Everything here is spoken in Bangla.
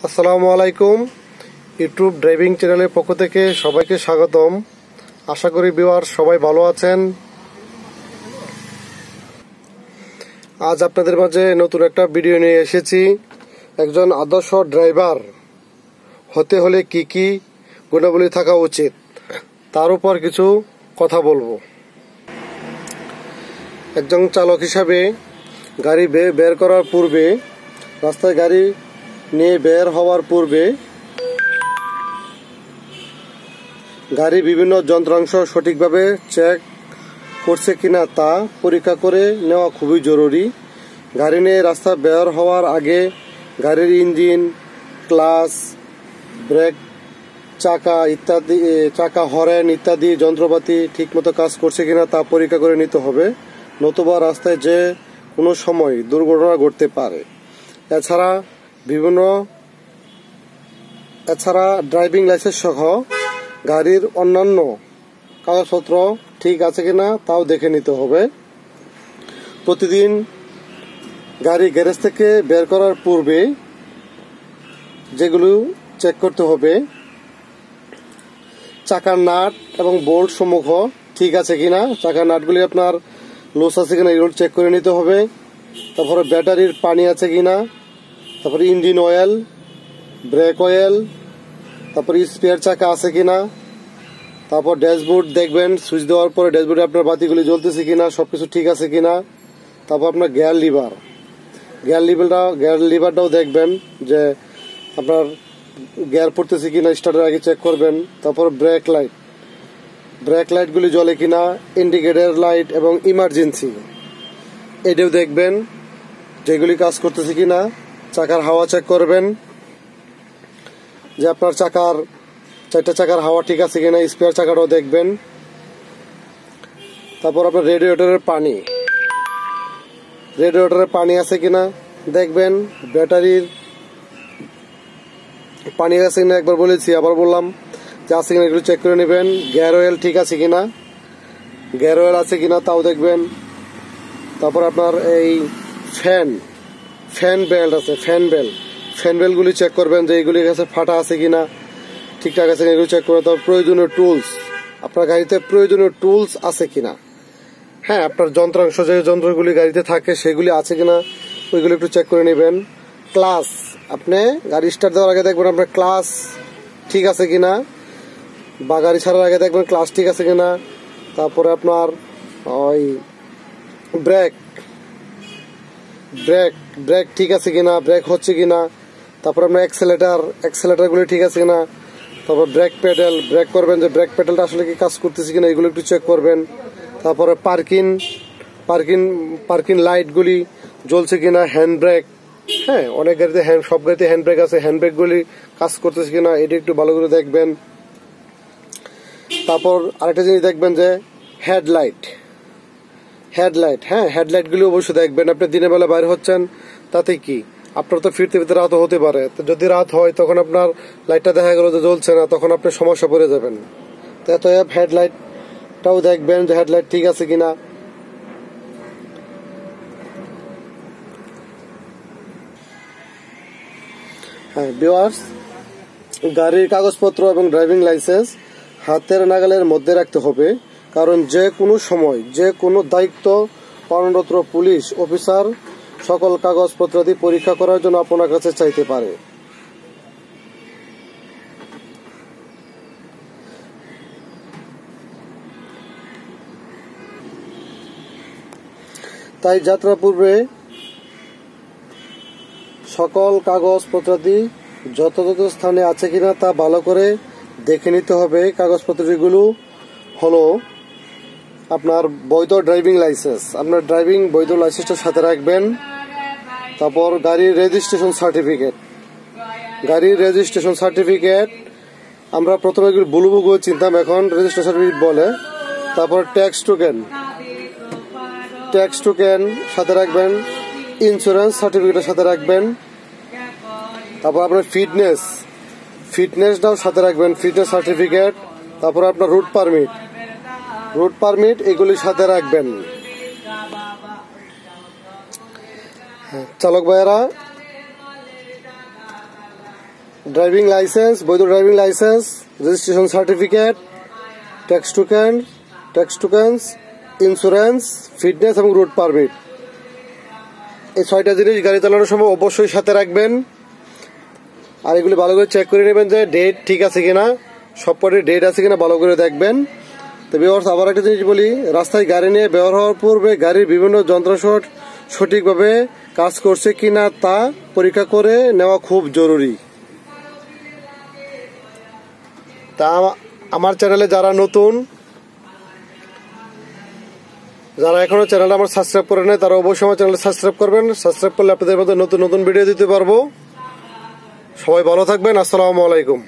আসসালামু আলাইকুম। ইউটিউব ড্রাইভিং চ্যানেলের পক্ষ থেকে সবাইকে স্বাগতম। আশা করি ভিউয়ার সবাই ভালো আছেন। আজ আপনাদের মাঝে নতুন একটা ভিডিও নিয়ে এসেছি। একজন আদর্শ ড্রাইভার হতে হলে কি কি গুণাবলী থাকা উচিত তার উপর কিছু কথা বলবো। একজন চালক হিসাবে গাড়ি বের করার পূর্বে, রাস্তায় গাড়ি নিয়ে বের হওয়ার পূর্বে গাড়ি বিভিন্ন যন্ত্রাংশ সঠিকভাবে চেক করছে কিনা তা পরীক্ষা করে নেওয়া খুবই জরুরি। গাড়ি নিয়ে রাস্তা বের হওয়ার আগে গাড়ির ইঞ্জিন, ক্লাচ, ব্রেক, চাকা, হরেন ইত্যাদি যন্ত্রপাতি ঠিকমতো কাজ করছে কিনা তা পরীক্ষা করে নিতে হবে, নতুবা রাস্তায় যে কোনো সময় দুর্ঘটনা ঘটতে পারে। এছাড়া ড্রাইভিং লাইসেন্স সহ গাড়ির অন্যান্য কাগজপত্র ঠিক আছে কিনা তাও দেখে নিতে হবে। প্রতিদিন গাড়ি গ্যারেজ থেকে বের করার পূর্বে যেগুলো চেক করতে হবে, চাকার নাট এবং বোল্ট সমূহ ঠিক আছে কিনা, চাকার নাটগুলি আপনার লুজ আছে কিনা এগুলো চেক করে নিতে হবে। তারপরে ব্যাটারির পানি আছে কিনা, তারপরে ইঞ্জিন অয়েল, ব্রেক অয়েল, তারপরে স্পেয়ার চাকা আছে কিনা, তারপর ড্যাশবোর্ড দেখবেন, সুইচ দেওয়ার পরে ড্যাশবোর্ডে আপনার বাতিগুলি জ্বলতেছে কিনা, সবকিছু ঠিক আছে কিনা। তারপর আপনার গিয়ার লিভারটাও দেখবেন যে আপনার গিয়ার পড়তেছে কিনা, স্টার্টের আগে চেক করবেন। তারপর ব্রেক লাইটগুলি জ্বলে কিনা, ইন্ডিকেটর লাইট এবং ইমার্জেন্সি এটাও দেখবেন যেগুলি কাজ করতেছে কিনা। চাকার হাওয়া চেক করবেন যে আপনার চারটা চাকার হাওয়া ঠিক আছে কিনা, স্পেয়ার চাকাটাও দেখবেন। তারপর আপনার রেডিয়েটরের পানি আছে কিনা দেখবেন, ব্যাটারির পানি আছে কিনা একবার বলেছি, আবার বললাম যে আছে কিনা এগুলো চেক করে নেবেন। গিয়ার অয়েল ঠিক আছে কিনা, গিয়ার অয়েল আছে কিনা তাও দেখবেন। তারপর আপনার এই ফ্যান বেল্টগুলি চেক করবেন যে এইগুলির কাছে ফাটা আছে কিনা, ঠিকঠাক আছে কিনা এগুলো চেক করবেন। তারপর প্রয়োজনীয় টুলস, আপনার গাড়িতে প্রয়োজনীয় টুলস আছে কিনা, হ্যাঁ আপনার যন্ত্রাংশ যে যন্ত্রগুলি গাড়িতে থাকে সেগুলি আছে কিনা ওইগুলো একটু চেক করে নেবেন। ক্লাচ, আপনি গাড়ি স্টার্ট দেওয়ার আগে দেখবেন আপনার ক্লাচ ঠিক আছে কিনা, বা গাড়ি ছাড়ার আগে দেখবেন ক্লাচ ঠিক আছে কিনা। তারপরে আপনার ওই ব্রেক ঠিক আছে কিনা, ব্রেক হচ্ছে কিনা। তারপর আপনার এক্সেলেটারগুলি ঠিক আছে কিনা। তারপর ব্রেক করবেন যে ব্রেক প্যাডেলটা আসলে কি কাজ করতেছে কিনা এগুলো একটু চেক করবেন। তারপরে পার্কিং লাইটগুলি জ্বলছে কিনা, হ্যান্ড ব্রেক, হ্যাঁ অনেক গাড়িতে সব গাড়িতে হ্যান্ড ব্রেক আছে, হ্যান্ড ব্রেকগুলি কাজ করতেছে কিনা এটা একটু ভালো করে দেখবেন। তারপর আরেকটা জিনিস দেখবেন যে হেডলাইট, হ্যাঁ হেডলাইটগুলি অবশ্যই দেখবেন। আপনি দিনের বেলা বাইরে হচ্ছেন তাতে কি আপনার তো ফিরতে রাত হতে পারে, যদি রাত হয় তখন আপনার লাইটটা দেখা গেল যে জ্বলছে না, তখন আপনি সমস্যা পড়ে যাবেন। তো হেডলাইটটাও দেখবেন যে হেডলাইট ঠিক আছে কিনা। হ্যাঁ ভিউয়ার্স, গাড়ির কাগজপত্র এবং ড্রাইভিং লাইসেন্স হাতের নাগালের মধ্যে রাখতে হবে, কারণ যে কোনো সময় যে কোনো দায়িত্ব পালনরত পুলিশ অফিসার সকল কাগজপত্রাদি পরীক্ষা করার জন্য আপনার কাছে চাইতে পারে। তাই যাত্রা পূর্বে সকল কাগজপত্রাদি যথাযথ স্থানে আছে কিনা তা ভালো করে দেখে নিতে হবে। কাগজপত্রগুলো হলো আপনার বৈধ ড্রাইভিং লাইসেন্স, আপনার বৈধ লাইসেন্সটা সাথে রাখবেন। তারপর গাড়ির রেজিস্ট্রেশন সার্টিফিকেট, আমরা প্রথমে বুলুবুগু চিনতাম, এখন রেজিস্ট্রেশন সার্টিফিকেট বলে। তারপর ট্যাক্স টোকেন সাথে রাখবেন, ইন্স্যুরেন্স সার্টিফিকেটের সাথে রাখবেন। তারপর আপনার ফিটনেসটাও সাথে রাখবেন, ফিটনেস সার্টিফিকেট। তারপর আপনার রুট পারমিট এগুলির সাথে রাখবেন। চালক ভাইয়েরা ড্রাইভিং লাইসেন্স, বৈধ driving licence, registration certificate, tax tokens, insurance, fitness এবং রুট পারমিট। এই 6টা জিনিস গাড়ি চালানোর সময় অবশ্যই সাথে রাখবেন। আর এগুলি ভালো করে চেক করে নেবেন যে ডেট ঠিক আছে কিনা, সবকটির ডেট আছে কিনা ভালো করে দেখবেন। তো ভিউয়ার্স, আবার একটা জিনিস বলি, রাস্তায় গাড়ি নিয়ে বের হওয়ার পূর্বে গাড়ির বিভিন্ন যন্ত্রাংশ সঠিকভাবে কাজ করছে কিনা তা পরীক্ষা করে নেওয়া খুব জরুরি। তা আমার চ্যানেলে যারা নতুন, যারা এখনো চ্যানেলটা আমার সাবস্ক্রাইব করে নেয়, তারা অবশ্যই আমার চ্যানেলটা সাবস্ক্রাইব করবেন। সাবস্ক্রাইব করলে আপনাদের মধ্যে নতুন নতুন ভিডিও দিতে পারবো। সবাই ভালো থাকবেন। আসসালামু আলাইকুম।